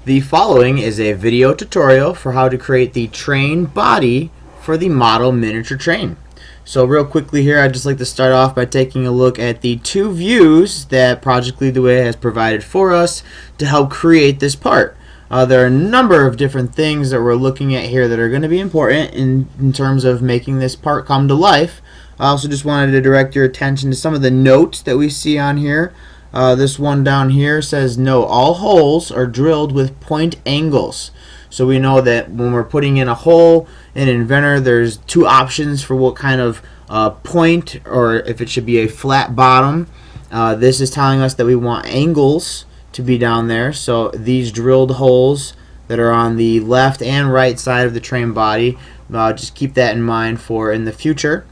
The following is a video tutorial for how to create the train body for the model miniature train. So real quickly here, I'd just like to start off by taking a look at the two views that Project Lead the Way has provided for us to help create this part. There are a number of different things that we're looking at here that are going to be important in terms of making this part come to life. I also just wanted to direct your attention to some of the notes that we see on here. This one down here says, "No, all holes are drilled with point angles." So we know that when we're putting in a hole in Inventor, there's two options for what kind of point, or if it should be a flat bottom. This is telling us that we want angles to be down there. So these drilled holes that are on the left and right side of the train body, just keep that in mind for in the future.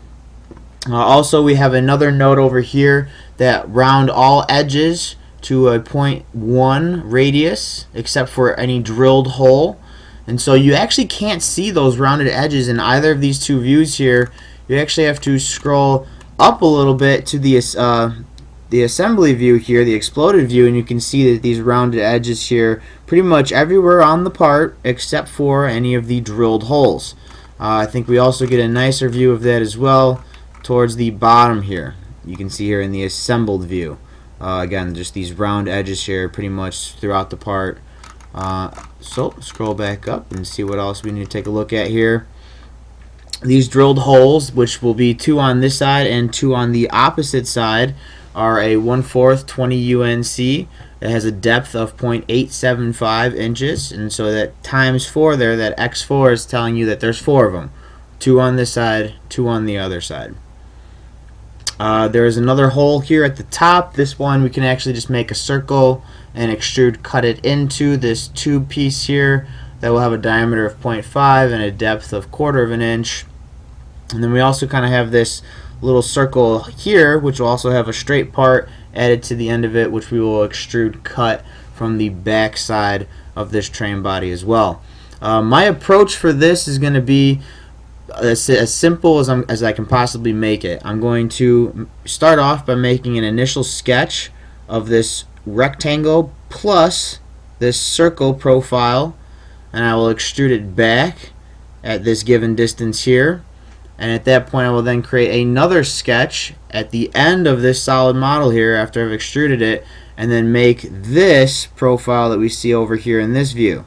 Also, we have another note over here that round all edges to a 0.1 radius except for any drilled hole. And so you actually can't see those rounded edges in either of these two views here. You actually have to scroll up a little bit to the assembly view here, the exploded view, and you can see that these rounded edges here pretty much everywhere on the part except for any of the drilled holes. I think we also get a nicer view of that as well towards the bottom here. You can see here in the assembled view. Again, just these round edges here pretty much throughout the part. So scroll back up and see what else we need to take a look at here. These drilled holes, which will be 2 on this side and 2 on the opposite side, are a 1/4 20 UNC. It has a depth of 0.875 inches, and so that times 4 there, that x4 is telling you that there's 4 of them. 2 on this side, 2 on the other side. There is another hole here at the top. This one we can actually just make a circle and extrude cut it into this tube piece here that will have a diameter of 0.5 and a depth of 1/4 of an inch. And then we also kind of have this little circle here, which will also have a straight part added to the end of it, which we will extrude cut from the back side of this train body as well. My approach for this is going to be as simple as I can possibly make it. I'm going to start off by making an initial sketch of this rectangle plus this circle profile, and I will extrude it back at this given distance here, and at that point I will then create another sketch at the end of this solid model here after I've extruded it, and then make this profile that we see over here in this view.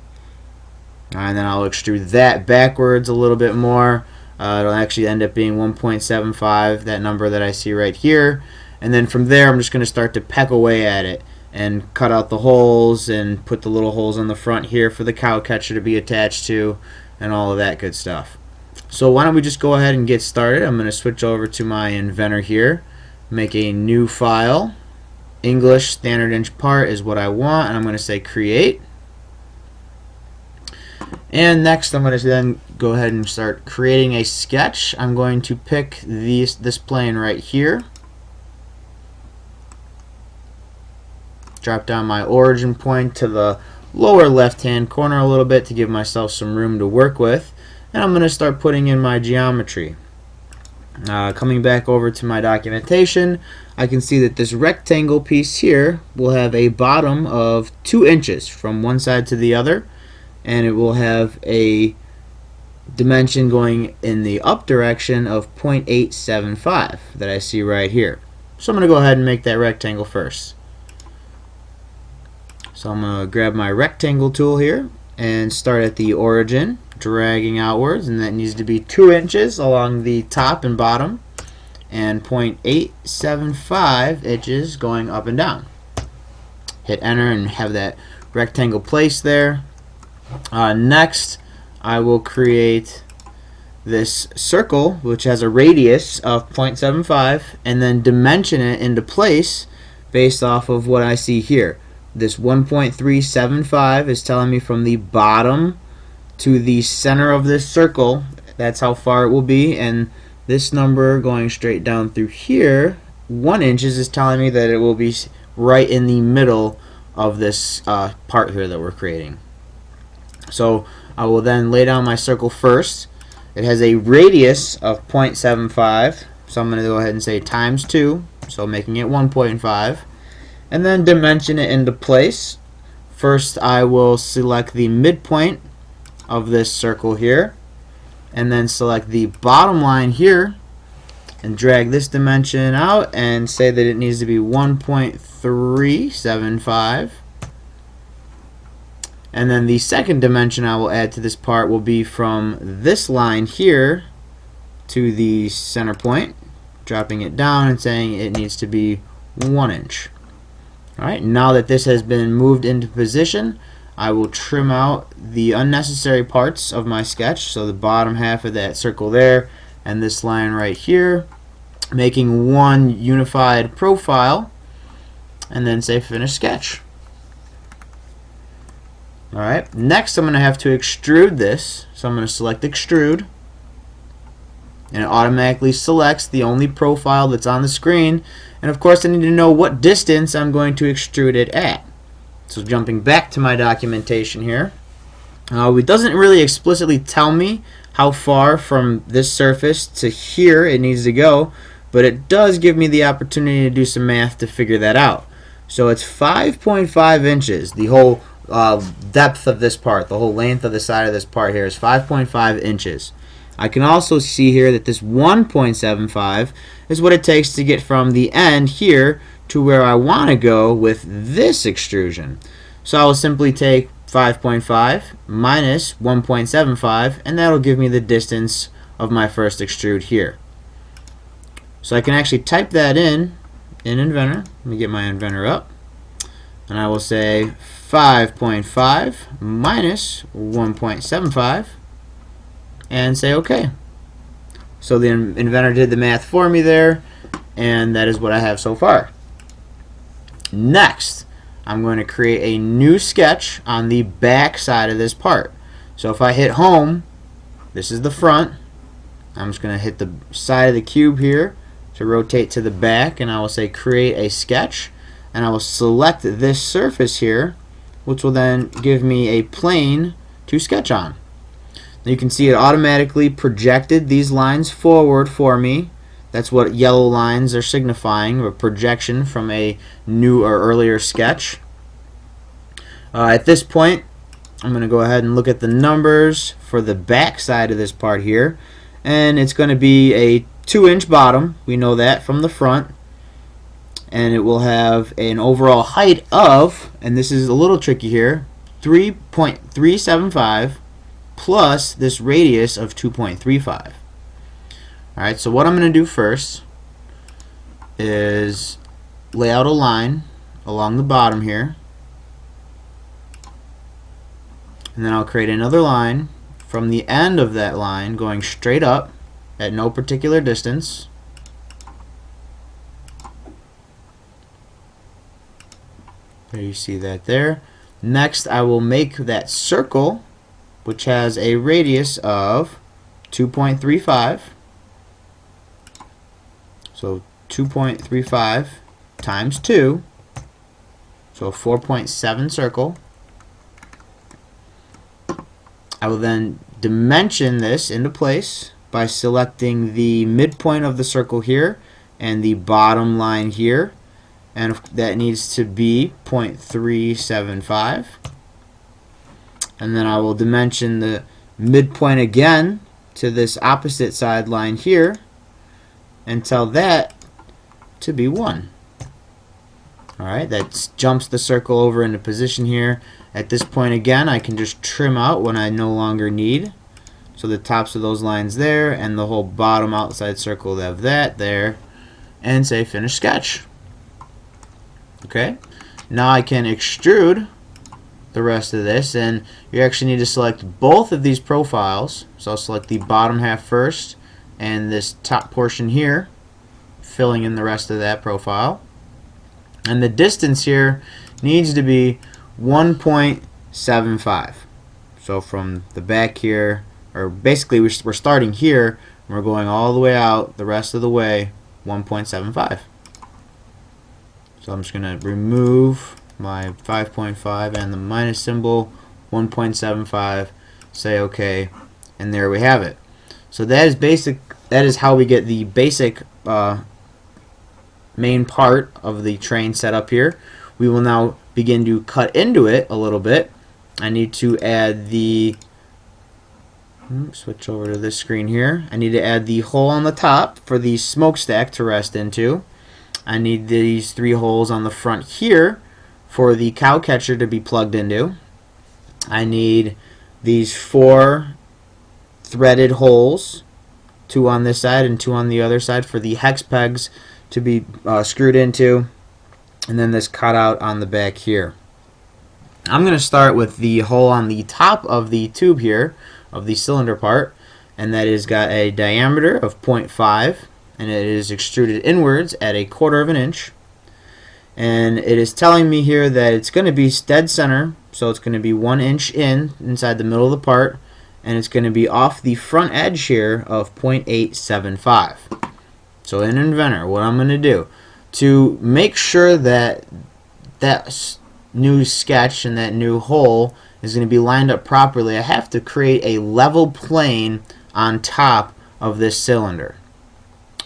And then I'll extrude that backwards a little bit more. It'll actually end up being 1.75, that number that I see right here. And then from there, I'm just going to start to peck away at it and cut out the holes and put the little holes on the front here for the cow catcher to be attached to and all of that good stuff. So why don't we just go ahead and get started. I'm going to switch over to my Inventor here, make a new file. English standard inch part is what I want, and I'm going to say create. And next I'm going to then go ahead and start creating a sketch. I'm going to pick this plane right here. Drop down my origin point to the lower left hand corner a little bit to give myself some room to work with. And I'm going to start putting in my geometry. Coming back over to my documentation, I can see that this rectangle piece here will have a bottom of 2 inches from one side to the other, and it will have a dimension going in the up direction of 0.875 that I see right here. So I'm going to go ahead and make that rectangle first. So I'm going to grab my rectangle tool here and start at the origin, dragging outwards, and that needs to be 2 inches along the top and bottom and 0.875 inches going up and down. Hit enter and have that rectangle placed there. Next, I will create this circle which has a radius of 0.75 and then dimension it into place based off of what I see here. This 1.375 is telling me from the bottom to the center of this circle, that's how far it will be, and this number going straight down through here, 1 inches, is telling me that it will be right in the middle of this part here that we're creating. So I will then lay down my circle first. It has a radius of 0.75, so I'm going to go ahead and say times 2, so making it 1.5, and then dimension it into place First, I will select the midpoint of this circle here, and then select the bottom line here, and drag this dimension out and say that it needs to be 1.375. And then the second dimension I will add to this part will be from this line here to the center point, dropping it down and saying it needs to be 1 inch. Alright, now that this has been moved into position, I will trim out the unnecessary parts of my sketch, so the bottom half of that circle there and this line right here, making one unified profile, and then say finish sketch. Alright, next I'm going to have to extrude this, so I'm going to select extrude, and it automatically selects the only profile that's on the screen, and of course I need to know what distance I'm going to extrude it at. So jumping back to my documentation here, it doesn't really explicitly tell me how far from this surface to here it needs to go, but it does give me the opportunity to do some math to figure that out. So it's 5.5 inches, the whole depth of this part, the whole length of the side of this part here is 5.5 inches. I can also see here that this 1.75 is what it takes to get from the end here to where I want to go with this extrusion. So I will simply take 5.5 minus 1.75, and that'll give me the distance of my first extrude here. So I can actually type that in Inventor. Let me get my Inventor up, and I will say 5.5 minus 1.75 and say OK. So the Inventor did the math for me there, and that is what I have so far. Next, I'm going to create a new sketch on the back side of this part. So if I hit home, this is the front. I'm just going to hit the side of the cube here to rotate to the back, and I will say create a sketch, and I will select this surface here, which will then give me a plane to sketch on. Now you can see it automatically projected these lines forward for me. That's what yellow lines are signifying, a projection from a new or earlier sketch. At this point, I'm going to go ahead and look at the numbers for the back side of this part here, and it's going to be a 2-inch bottom. We know that from the front, and it will have an overall height of, and this is a little tricky here, 3.375 plus this radius of 2.35. Alright, so what I'm going to do first is lay out a line along the bottom here, and then I'll create another line from the end of that line going straight up at no particular distance. There, you see that there. Next, I will make that circle, which has a radius of 2.35. So 2.35 times 2, so a 4.7 circle. I will then dimension this into place by selecting the midpoint of the circle here and the bottom line here, and that needs to be 0.375. And then I will dimension the midpoint again to this opposite side line here and tell that to be 1. Alright, that jumps the circle over into position here. At this point again, I can just trim out when I no longer need. So the tops of those lines there and the whole bottom outside circle of that there, and say finish sketch. Okay, now I can extrude the rest of this, and you actually need to select both of these profiles. So I'll select the bottom half first and this top portion here, filling in the rest of that profile. And the distance here needs to be 1.75. So from the back here, or basically we're starting here and we're going all the way out the rest of the way 1.75. So I'm just going to remove my 5.5 and the minus symbol, 1.75, say OK, and there we have it. So that is basic. That is how we get the basic main part of the train set up here. We will now begin to cut into it a little bit, I need to add the switch over to this screen here. I need to add the hole on the top for the smokestack to rest into. I need these 3 holes on the front here for the cow catcher to be plugged into. I need these 4 threaded holes, 2 on this side and 2 on the other side, for the hex pegs to be screwed into, and then this cutout on the back here. I'm going to start with the hole on the top of the tube here, of the cylinder part, and that has got a diameter of 0.5, and it is extruded inwards at 1/4 inch. And it is telling me here that it's going to be dead center, so it's going to be 1 inch inside the middle of the part, and it's going to be off the front edge here of 0.875. So in Inventor, what I'm going to do to make sure that that new sketch and that new hole is going to be lined up properly, I have to create a level plane on top of this cylinder.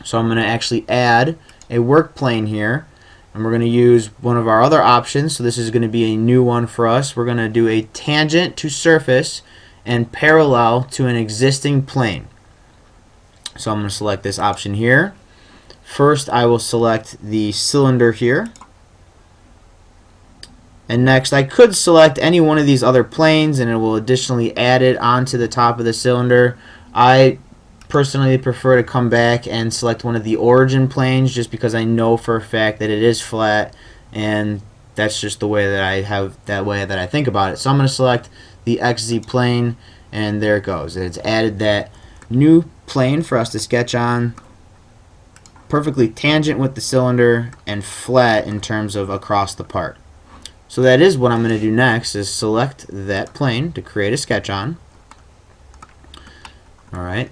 So I'm going to actually add a work plane here, and we're going to use one of our other options. So this is going to be a new one for us. We're going to do a tangent to surface and parallel to an existing plane. So I'm going to select this option here. First, I will select the cylinder here. And next, I could select any one of these other planes, and it will additionally add it onto the top of the cylinder. I personally prefer to come back and select one of the origin planes, just because I know for a fact that it is flat, and that's just the way that I think about it. So I'm going to select the XZ plane, and there it goes. It's added that new plane for us to sketch on, perfectly tangent with the cylinder and flat in terms of across the part. So that is what I'm going to do next, is select that plane to create a sketch on. Alright.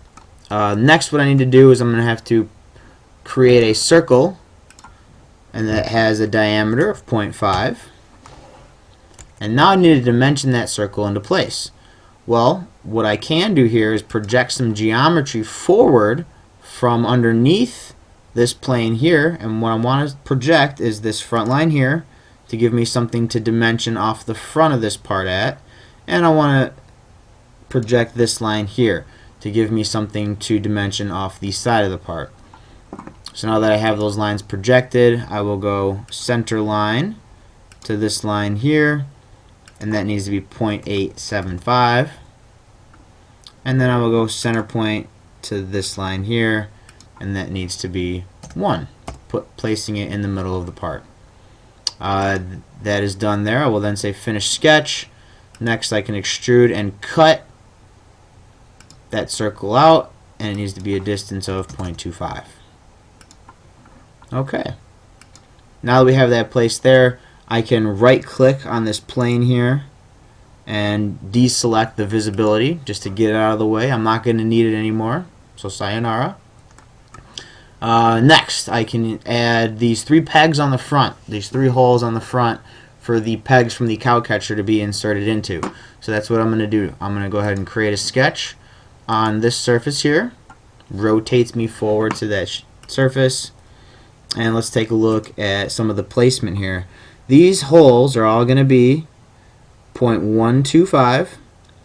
Next, what I need to do is I'm going to have to create a circle, and that has a diameter of 0.5. And now I need to dimension that circle into place. Well, what I can do here is project some geometry forward from underneath this plane here, and what I want to project is this front line here to give me something to dimension off the front of this part at, and I want to project this line here to give me something to dimension off the side of the part. So now that I have those lines projected, I will go center line to this line here, and that needs to be 0.875, and then I will go center point to this line here, and that needs to be 1, placing it in the middle of the part. That is done there. I will then say finish sketch. Next, I can extrude and cut that circle out, and it needs to be a distance of 0.25. Okay. Now that we have that placed there, I can right click on this plane here and deselect the visibility just to get it out of the way. I'm not going to need it anymore, so sayonara. Next, I can add these 3 pegs on the front, these 3 holes on the front for the pegs from the cow catcher to be inserted into. So that's what I'm going to do. I'm going to go ahead and create a sketch on this surface here. Rotates me forward to that surface. And let's take a look at some of the placement here. These holes are all going to be 0.125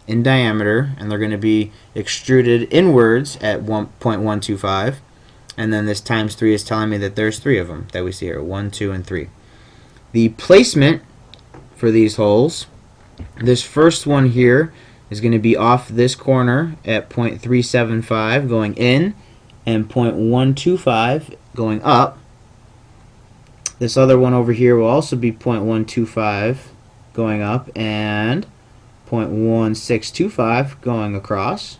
in diameter, and they're going to be extruded inwards at 0.125. And then this times 3 is telling me that there's 3 of them that we see here, 1, 2, and 3. The placement for these holes, this first one here is going to be off this corner at 0.375 going in, and 0.125 going up. This other one over here will also be 0.125 going up, and 0.1625 going across.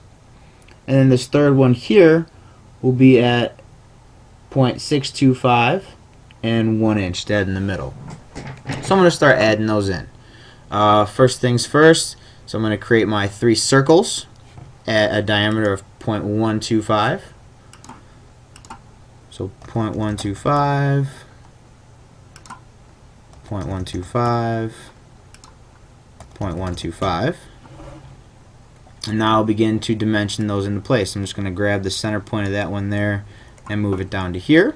And then this third one here will be at 0.625 and 1 inch dead in the middle. So I'm going to start adding those in. First things first, so I'm going to create my 3 circles at a diameter of 0.125. So 0.125, 0.125, 0.125. And now I'll begin to dimension those into place. I'm just going to grab the center point of that one there and move it down to here.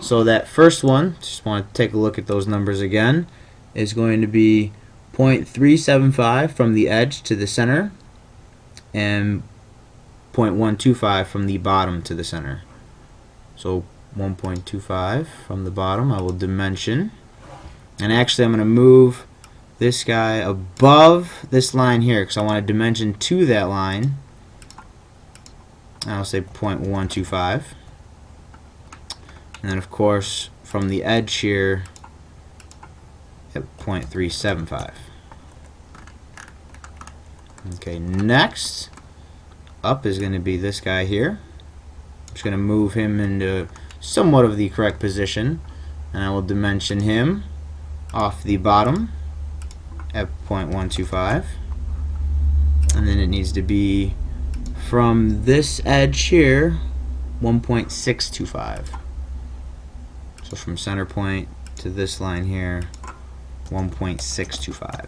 So that first one, just want to take a look at those numbers again. is going to be 0.375 from the edge to the center and 0.125 from the bottom to the center. So 1.25 from the bottom, I will dimension. And actually I'm going to move this guy above this line here because I want to dimension to that line. And I'll say 0.125. And then of course from the edge here at 0.375. Okay, next up is going to be this guy here. I'm just going to move him into somewhat of the correct position, and I will dimension him off the bottom at 0.125, and then it needs to be from this edge here 1.625. So from center point to this line here 1.625.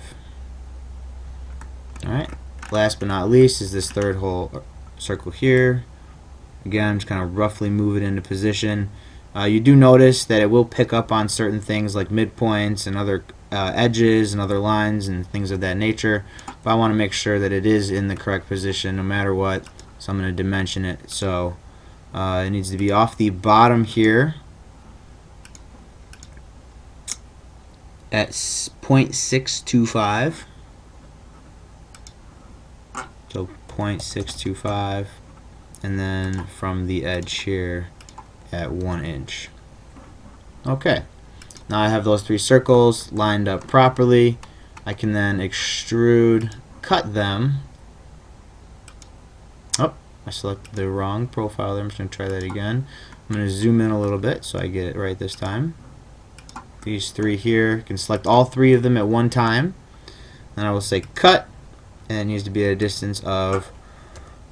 Alright, last but not least is this third whole circle here. Again, just kind of roughly move it into position. You do notice that it will pick up on certain things like midpoints and other edges and other lines and things of that nature, but I want to make sure that it is in the correct position no matter what, so I'm going to dimension it. So it needs to be off the bottom here at 0.625. So 0.625, and then from the edge here at 1 inch. Okay, now I have those three circles lined up properly. I can then extrude, cut them. Oh, I selected the wrong profile there. I'm just going to try that again. I'm going to zoom in a little bit so I get it right this time. These three here, you can select all three of them at one time. And I will say cut, and it needs to be at a distance of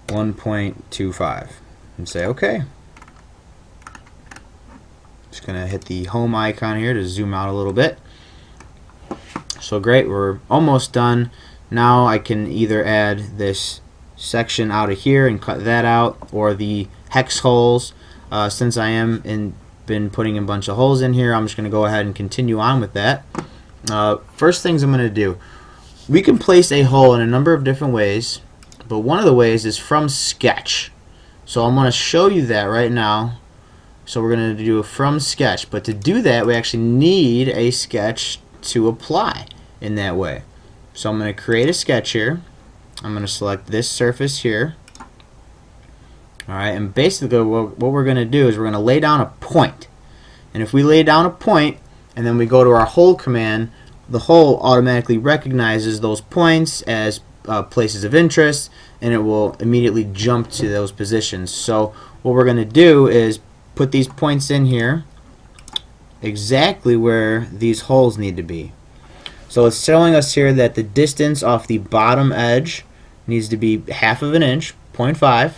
1.25. And say OK. Just going to hit the home icon here to zoom out a little bit. So great, we're almost done. Now I can either add this section out of here and cut that out, or the hex holes. Since I am been putting a bunch of holes in here, I'm just going to go ahead and continue on with that. First things I'm going to do, we can place a hole in a number of different ways, but one of the ways is from sketch. So I'm going to show you that right now. So we're going to do a from sketch, but to do that we actually need a sketch to apply in that way. So I'm going to create a sketch here. I'm going to select this surface here. Alright, and basically what we're going to do is we're going to lay down a point. And if we lay down a point and then we go to our hole command, the hole automatically recognizes those points as places of interest, and it will immediately jump to those positions. So what we're going to do is put these points in here exactly where these holes need to be. So it's telling us here that the distance off the bottom edge needs to be 1/2 inch, 0.5.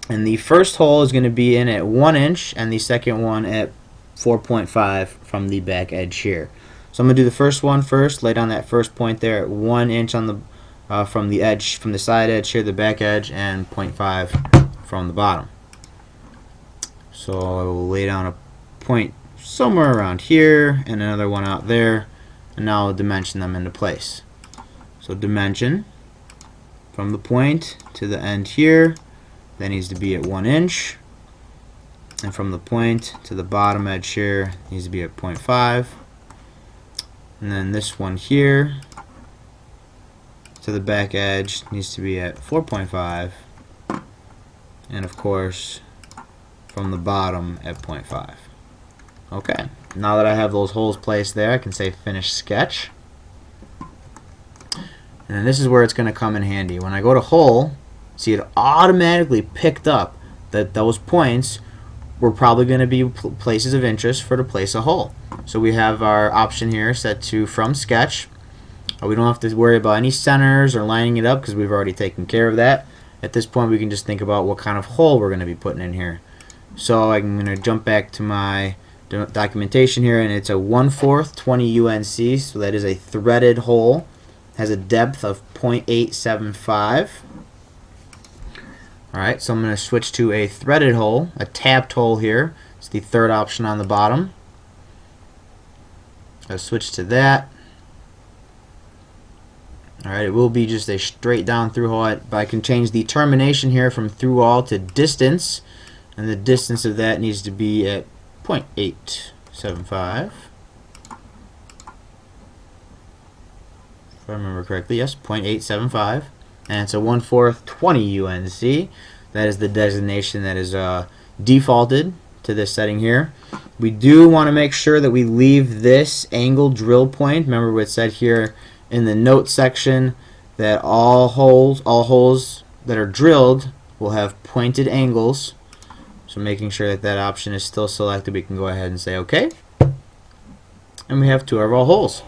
And the first hole is going to be in at 1 inch, and the second one at 4.5 from the back edge here. So I'm going to do the first one first, lay down that first point there at 1 inch on the from the edge, from the side edge here, the back edge, and 0.5 from the bottom. So I will lay down a point somewhere around here and another one out there, and now I'll dimension them into place. So dimension from the point to the end here, that needs to be at 1 inch, and from the point to the bottom edge here needs to be at 0.5, and then this one here to the back edge needs to be at 4.5, and of course from the bottom at 0.5. Okay, now that I have those holes placed there, I can say finish sketch, and then this is where it's going to come in handy. When I go to hole, see, it automatically picked up that those points were probably going to be places of interest for to place a hole. So we have our option here set to from sketch. We don't have to worry about any centers or lining it up because we've already taken care of that. At this point we can just think about what kind of hole we're going to be putting in here. So I'm going to jump back to my documentation here, and it's a 1/4 20 UNC, so that is a threaded hole. Has a depth of 0.875. Alright, so I'm going to switch to a threaded hole, a tapped hole here. It's the third option on the bottom. Let's switch to that. Alright, it will be just a straight down through hole, but I can change the termination here from through all to distance, and the distance of that needs to be at 0.875. If I remember correctly, yes, 0.875, and it's a 1/4 20 UNC. That is the designation that is defaulted to this setting here. We do want to make sure that we leave this angle drill point. Remember what it said here in the note section, that all holes that are drilled will have pointed angles. So making sure that that option is still selected, we can go ahead and say OK. And we have 2 of our holes.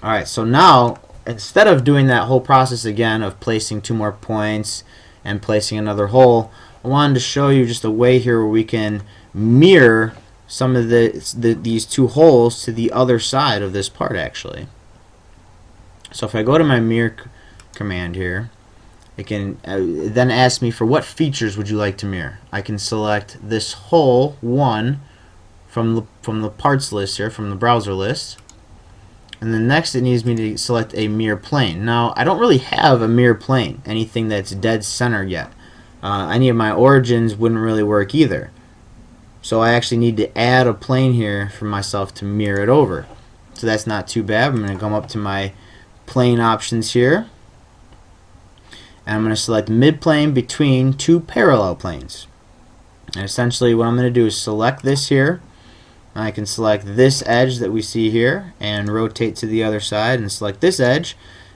Alright, so now instead of doing that whole process again of placing 2 more points and placing another hole, I wanted to show you just a way here where we can mirror some of these 2 holes to the other side of this part actually. So if I go to my mirror command here, it can then ask me for what features would you like to mirror. I can select this hole 1 from the parts list here, from the browser list. And then next it needs me to select a mirror plane. Now I don't really have a mirror plane, anything that's dead center yet. Any of my origins wouldn't really work either. So I actually need to add a plane here for myself to mirror it over. So that's not too bad. I'm going to come up to my plane options here, and I'm going to select midplane between 2 parallel planes. And essentially what I'm going to do is select this here. I can select this edge that we see here and rotate to the other side and select this edge,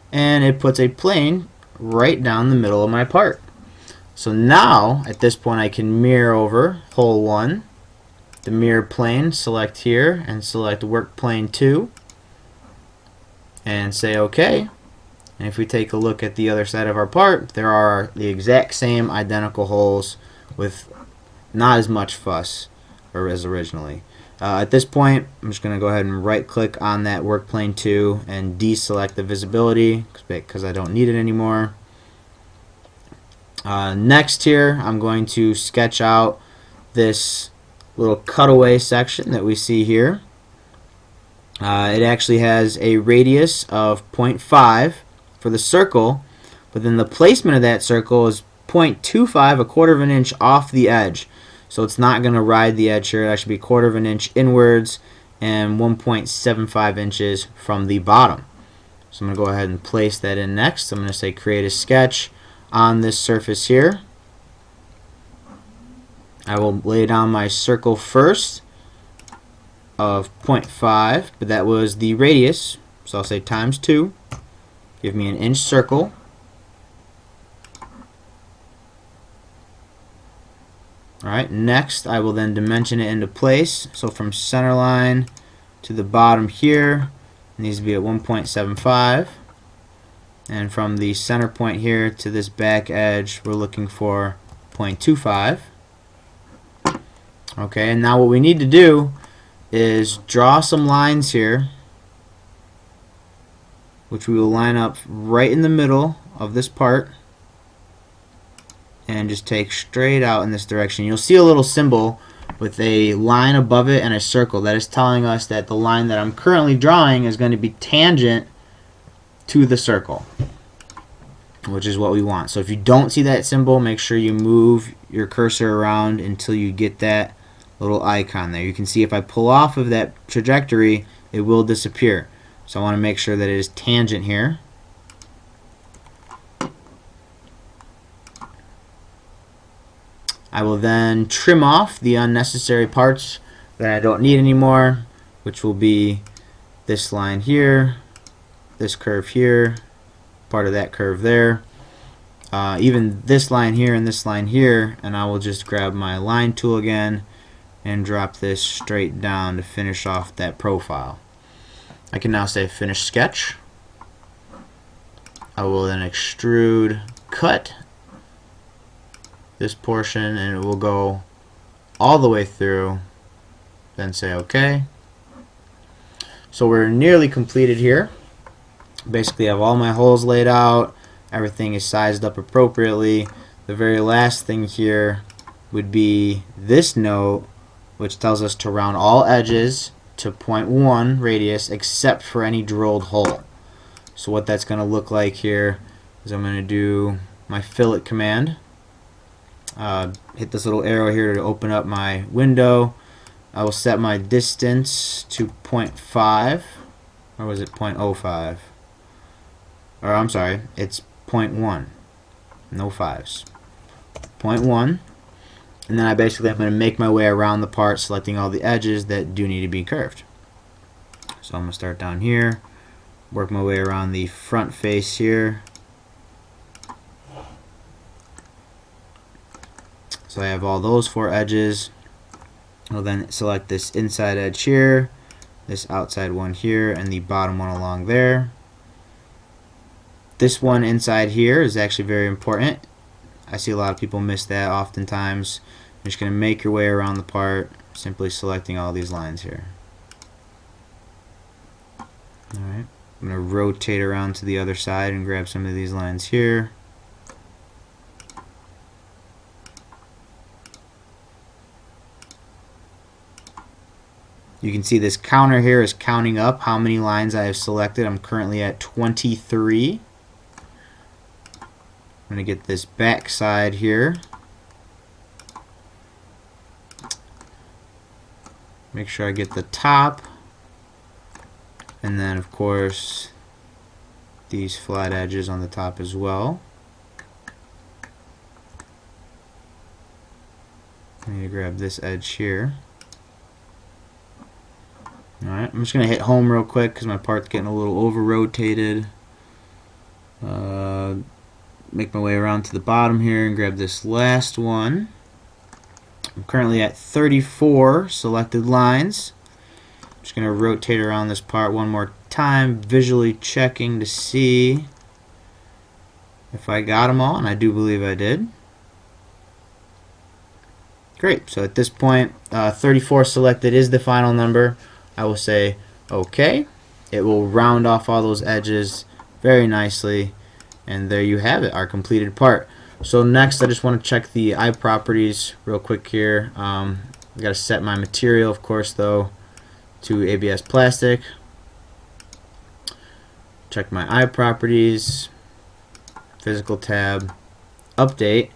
and it puts a plane right down the middle of my part. So now at this point I can mirror over hole 1, the mirror plane, select here and select work plane 2 and say OK. And if we take a look at the other side of our part, there are the exact same identical holes with not as much fuss as originally. At this point, I'm just going to go ahead and right click on that work plane 2 and deselect the visibility because I don't need it anymore. Next here, I'm going to sketch out this little cutaway section that we see here. It actually has a radius of 0.5 for the circle, but then the placement of that circle is 0.25, a quarter of an inch off the edge. So it's not going to ride the edge here. That should be a quarter of an inch inwards and 1.75 inches from the bottom. So I'm going to go ahead and place that in next. I'm going to say create a sketch on this surface here. I will lay down my circle first of 0.5, but that was the radius. So I'll say times 2. Give me an inch circle. Alright, next I will then dimension it into place. So from center line to the bottom here, it needs to be at 1.75. And from the center point here to this back edge, we're looking for 0.25. Okay, and now what we need to do is draw some lines here, which we will line up right in the middle of this part and just take straight out in this direction. You'll see a little symbol with a line above it and a circle. That is telling us that the line that I'm currently drawing is going to be tangent to the circle, which is what we want. So if you don't see that symbol, make sure you move your cursor around until you get that little icon there. You can see if I pull off of that trajectory, it will disappear. So I want to make sure that it is tangent here. I will then trim off the unnecessary parts that I don't need anymore, which will be this line here, this curve here, part of that curve there, even this line here and this line here, and I will just grab my line tool again and drop this straight down to finish off that profile. I can now say finish sketch. I will then extrude cut this portion, and it will go all the way through, then say OK. So we're nearly completed here. Basically I have all my holes laid out, everything is sized up appropriately. The very last thing here would be this note, which tells us to round all edges to 0.1 radius except for any drilled hole. So what that's going to look like here is I'm going to do my fillet command. Hit this little arrow here to open up my window. I will set my distance to 0.5, or was it 0.05? Or I'm sorry, it's 0.1. No fives. 0.1. And then I'm going to make my way around the part, selecting all the edges that do need to be curved. So I'm going to start down here, work my way around the front face here. So I have all those 4 edges. I'll then select this inside edge here, this outside one here, and the bottom one along there. This one inside here is actually very important. I see a lot of people miss that oftentimes. You're just going to make your way around the part, simply selecting all these lines here. Alright, I'm going to rotate around to the other side and grab some of these lines here. You can see this counter here is counting up how many lines I have selected. I'm currently at 23. I'm going to get this back side here. Make sure I get the top. And then, of course, these flat edges on the top as well. I need to grab this edge here. Alright, I'm just going to hit home real quick because my part's getting a little over-rotated. Make my way around to the bottom here and grab this last one. I'm currently at 34 selected lines. I'm just going to rotate around this part one more time, visually checking to see if I got them all, and I do believe I did. Great, so at this point, 34 selected is the final number. I will say OK. It will round off all those edges very nicely, and there you have it, our completed part. So next, I just want to check the eye properties real quick here. I've got to set my material, of course, though, to ABS plastic. Check my eye properties, physical tab, update,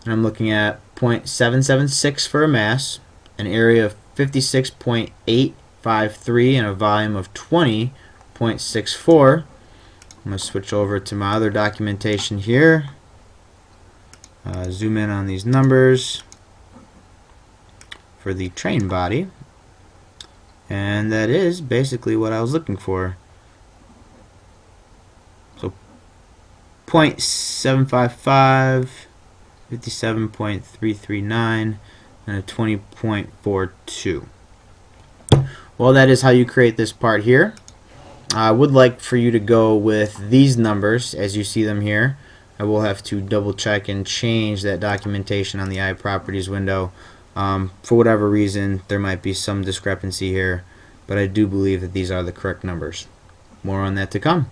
and I'm looking at 0.776 for a mass, an area of 56.853, and a volume of 20.64. I'm going to switch over to my other documentation here. Zoom in on these numbers for the train body, and that is basically what I was looking for. So 0.755, 57.339, and a 20.42. Well, that is how you create this part here. I would like for you to go with these numbers as you see them here. I will have to double check and change that documentation on the eye properties window. For whatever reason, there might be some discrepancy here, but I do believe that these are the correct numbers. More on that to come.